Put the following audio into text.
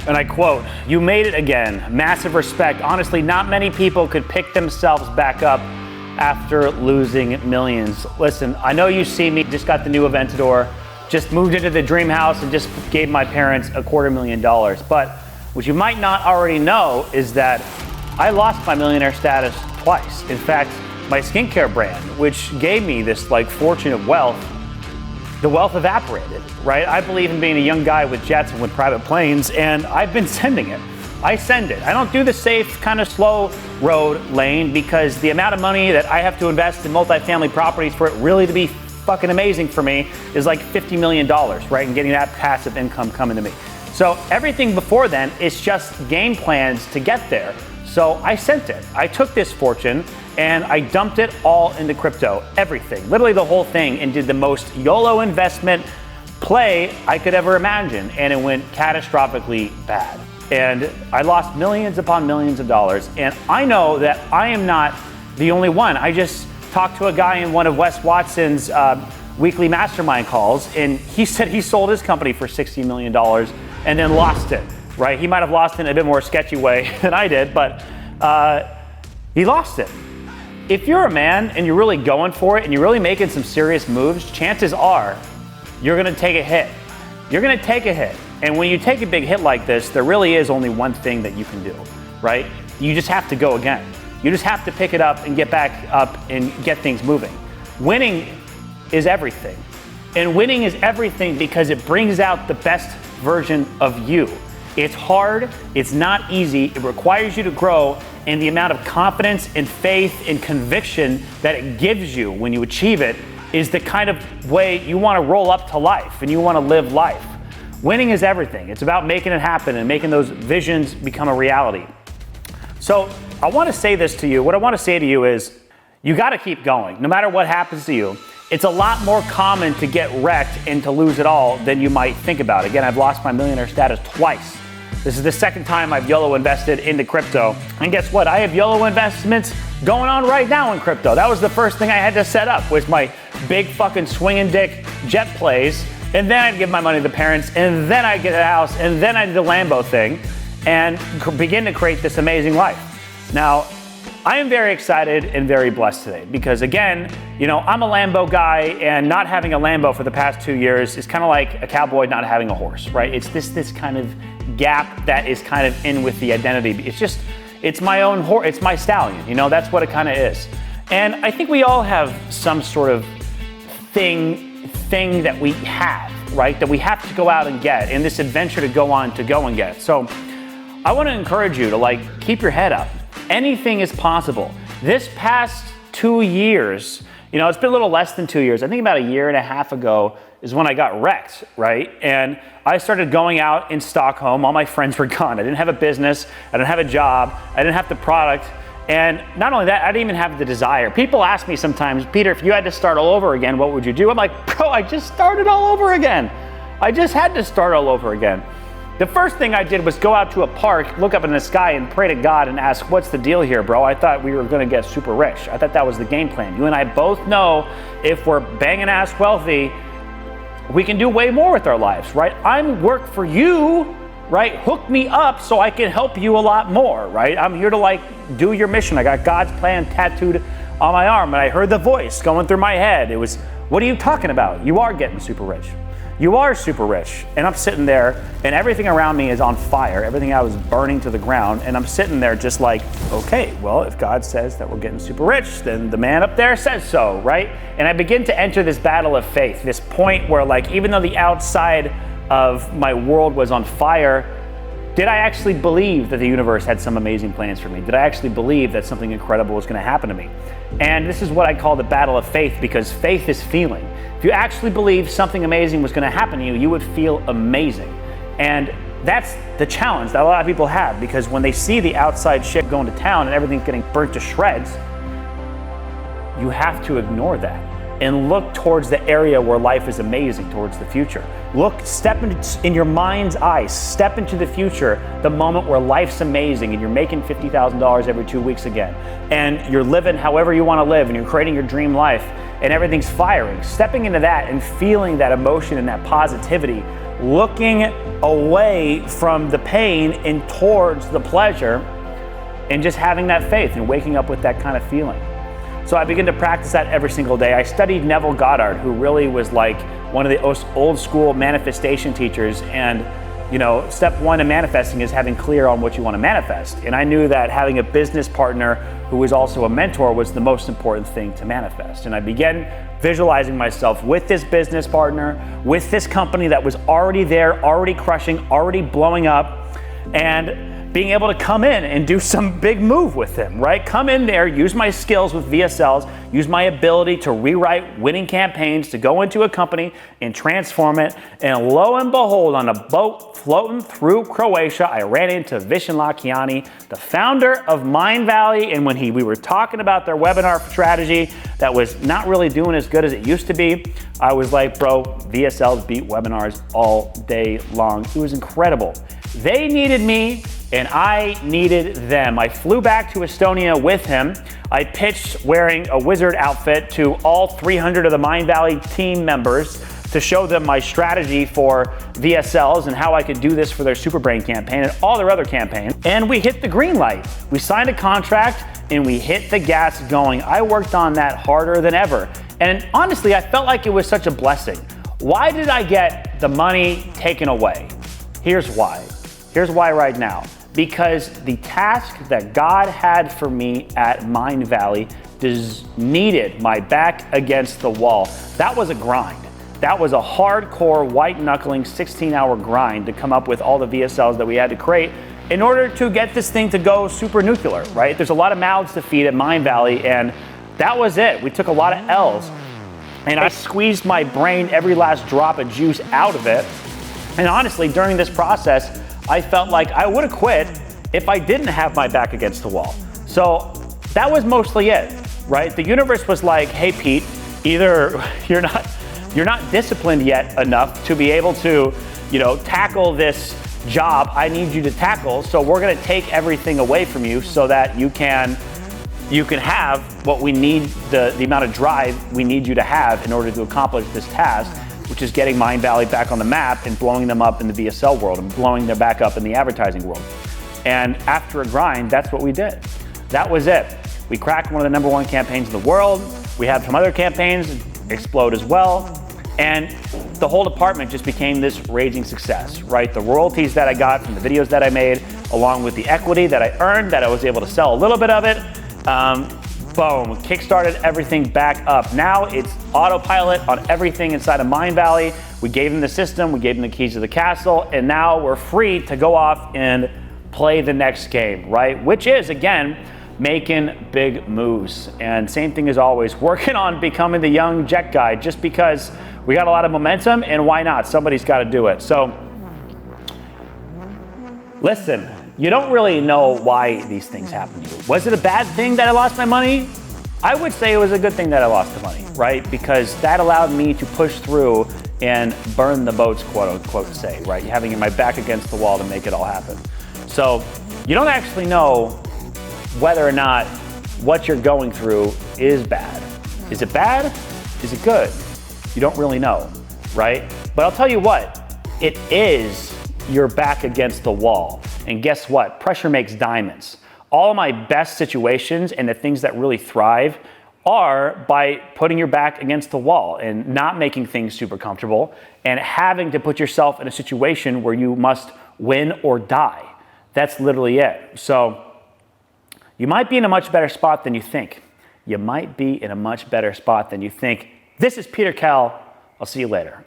And I quote, "You made it again. Massive respect. Honestly, not many people could pick themselves back up after losing millions." Listen, I know you see me, just got the new Aventador, just moved into the dream house and just gave my parents $250,000. But what you might not already know is that I lost my millionaire status twice. In fact, my skincare brand, which gave me this like fortune of wealth, the wealth evaporated, right? I believe in being a young guy with jets and with private planes, and I've been sending it. I send it. I don't do the safe, kind of slow road lane because the amount of money that I have to invest in multifamily properties for it really to be fucking amazing for me is like $50 million, right? And getting that passive income coming to me. So everything before then is just game plans to get there. So I sent it. I took this fortune and I dumped it all into crypto, everything, literally the whole thing, and did the most YOLO investment play I could ever imagine. And it went catastrophically bad. And I lost millions upon millions of dollars. And I know that I am not the only one. I just talked to a guy in one of Wes Watson's weekly mastermind calls, and he said he sold his company for $60 million and then lost it, right? He might have lost it in a bit more sketchy way than I did, but he lost it. If you're a man and you're really going for it and you're really making some serious moves, chances are you're gonna take a hit. You're gonna take a hit. And when you take a big hit like this, there really is only one thing that you can do, right? You just have to go again. You just have to pick it up and get back up and get things moving. Winning is everything. And winning is everything because it brings out the best version of you. It's hard, it's not easy, it requires you to grow, and the amount of confidence and faith and conviction that it gives you when you achieve it is the kind of way you want to roll up to life and you want to live life. Winning is everything. It's about making it happen and making those visions become a reality. So I want to say this to you. What I want to say to you is you got to keep going. No matter what happens to you, it's a lot more common to get wrecked and to lose it all than you might think about. Again, I've lost my millionaire status twice. This is the second time I've YOLO invested into crypto. And guess what? I have YOLO investments going on right now in crypto. That was the first thing I had to set up, was my big fucking swinging dick jet plays. And then I'd give my money to the parents, and then I'd get a house, and then I'd do the Lambo thing and begin to create this amazing life. Now, I am very excited and very blessed today because, again, you know, I'm a Lambo guy, and not having a Lambo for the past 2 years is kind of like a cowboy not having a horse, right? It's this kind of gap that is kind of in with the identity. It's my own horse, it's my stallion, you know, that's what it kind of is. And I think we all have some sort of thing that we have, right? That we have to go out and get, in this adventure to go on to go and get. So I want to encourage you to like keep your head up. Anything is possible. This past 2 years, you know, it's been a little less than 2 years. I think about a year and a half ago is when I got wrecked, right? And I started going out in Stockholm. All my friends were gone. I didn't have a business. I didn't have a job. I didn't have the product. And not only that, I didn't even have the desire. People ask me sometimes, Peter, if you had to start all over again, what would you do? I'm like, bro, I just started all over again. I just had to start all over again. The first thing I did was go out to a park, look up in the sky and pray to God and ask, what's the deal here, bro? I thought we were gonna get super rich. I thought that was the game plan. You and I both know if we're banging ass wealthy, we can do way more with our lives, right? I'm work for you, right? Hook me up so I can help you a lot more, right? I'm here to like do your mission. I got God's plan tattooed on my arm, and I heard the voice going through my head. It was, what are you talking about? You are getting super rich. You are super rich. And I'm sitting there and everything around me is on fire. Everything I was burning to the ground. And I'm sitting there just like, okay, well, if God says that we're getting super rich, then the man up there says so, right? And I begin to enter this battle of faith, this point where like, even though the outside of my world was on fire, did I actually believe that the universe had some amazing plans for me? Did I actually believe that something incredible was going to happen to me? And this is what I call the battle of faith, because faith is feeling. If you actually believe something amazing was going to happen to you, you would feel amazing. And that's the challenge that a lot of people have, because when they see the outside shit going to town and everything's getting burnt to shreds, you have to ignore that and look towards the area where life is amazing, towards the future. Step in your mind's eyes, step into the future, the moment where life's amazing and you're making $50,000 every 2 weeks again, and you're living however you want to live, and you're creating your dream life, and everything's firing. Stepping into that and feeling that emotion and that positivity looking away from the pain and towards the pleasure, and just having that faith and waking up with that kind of feeling. So I began to practice that every single day. I studied Neville Goddard, who really was like one of the old school manifestation teachers. And step one in manifesting is having clear on what you want to manifest. And I knew that having a business partner who was also a mentor was the most important thing to manifest. And I began visualizing myself with this business partner, with this company that was already there, already crushing, already blowing up, and being able to come in and do some big move with him, right? Come in there, use my skills with VSLs, use my ability to rewrite winning campaigns, to go into a company and transform it. And lo and behold, on a boat floating through Croatia, I ran into Vishen Lakiani, the founder of Mind Valley. And when we were talking about their webinar strategy that was not really doing as good as it used to be, I was like, bro, VSLs beat webinars all day long. It was incredible. They needed me, and I needed them. I flew back to Estonia with him. I pitched wearing a wizard outfit to all 300 of the Mind Valley team members to show them my strategy for VSLs and how I could do this for their Superbrain campaign and all their other campaigns. And we hit the green light. We signed a contract and we hit the gas going. I worked on that harder than ever. And honestly, I felt like it was such a blessing. Why did I get the money taken away? Here's why. Here's why right now. Because the task that God had for me at Mind Valley needed my back against the wall. That was a grind. That was a hardcore, white-knuckling, 16-hour grind to come up with all the VSLs that we had to create in order to get this thing to go super nuclear, right? There's a lot of mouths to feed at Mind Valley, and that was it. We took a lot of L's, and I squeezed my brain, every last drop of juice out of it. And honestly, during this process, I felt like I would have quit if I didn't have my back against the wall. So that was mostly it, right? The universe was like, hey, Pete, either you're not disciplined yet enough to be able to, tackle this job I need you to tackle. So we're going to take everything away from you so that you can have what we need, the amount of drive we need you to have in order to accomplish this task, which is getting Mind Valley back on the map and blowing them up in the VSL world and blowing them back up in the advertising world. And after a grind, that's what we did. That was it. We cracked one of the #1 campaigns in the world. We had some other campaigns explode as well. And the whole department just became this raging success, right? The royalties that I got from the videos that I made, along with the equity that I earned, that I was able to sell a little bit of it, boom, kickstarted everything back up. Now it's autopilot on everything inside of Mind Valley. We gave them the system, we gave them the keys to the castle, and now we're free to go off and play the next game, right? Which is, again, making big moves. And same thing as always, working on becoming the young jet guy, just because we got a lot of momentum, and why not? Somebody's got to do it. So listen, you don't really know why these things happen to you. Was it a bad thing that I lost my money? I would say it was a good thing that I lost the money, right? Because that allowed me to push through and burn the boats, quote unquote, say, right? Having my back against the wall to make it all happen. So you don't actually know whether or not what you're going through is bad. Is it bad? Is it good? You don't really know, right? But I'll tell you what, it is your back against the wall. And guess what? Pressure makes diamonds. All of my best situations and the things that really thrive are by putting your back against the wall and not making things super comfortable and having to put yourself in a situation where you must win or die. That's literally it. So you might be in a much better spot than you think. You might be in a much better spot than you think. This is Peter Kell. I'll see you later.